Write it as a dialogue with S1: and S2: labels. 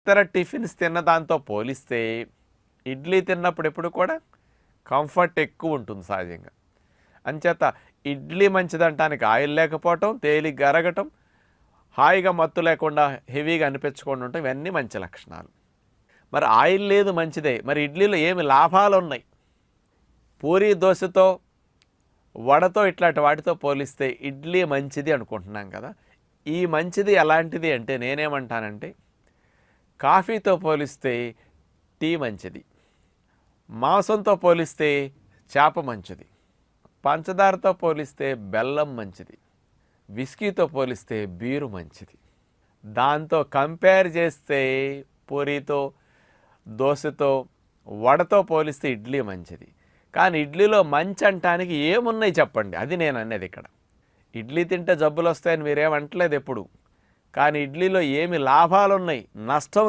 S1: ఇతర టిఫిన్స్ తిన్న దాంతో పోలిస్తే ఇడ్లీ తిన్నప్పుడు ఎప్పుడు కూడా కంఫర్ట్ ఎక్కువ ఉంటుంది సహజంగా. అంచేత ఇడ్లీ మంచిదంటానికి ఆయిల్ లేకపోవటం, తేలిగ్గా అరగటం, హాయిగా మత్తు లేకుండా హెవీగా అనిపించకుండా ఉండటం ఇవన్నీ మంచి లక్షణాలు. మరి ఆయిల్ లేదు మంచిదే, మరి ఇడ్లీలో ఏమి లాభాలు ఉన్నాయి? పూరీ దోశతో, వడతో ఇట్లాంటి వాటితో పోలిస్తే ఇడ్లీ మంచిది అనుకుంటున్నాం కదా. ఈ మంచిది ఎలాంటిది అంటే నేనేమంటానంటే, కాఫీతో పోలిస్తే టీ మంచిది, మాంసంతో పోలిస్తే చేప మంచిది, పంచదారతో పోలిస్తే బెల్లం మంచిది, విస్కీతో పోలిస్తే బీరు మంచిది. దాంతో కంపేర్ చేస్తే పూరీతో, దోశతో, వడతో పోలిస్తే ఇడ్లీ మంచిది. కానీ ఇడ్లీలో మంచి అంటానికి ఏమున్నాయి చెప్పండి? అది నేను అనేది ఇక్కడ. ఇడ్లీ తింటే జబ్బులు వస్తాయని మీరేమంటలేదు ఎప్పుడు. కానీ ఇడ్లీలో ఏమి లాభాలు ఉన్నాయి, నష్టం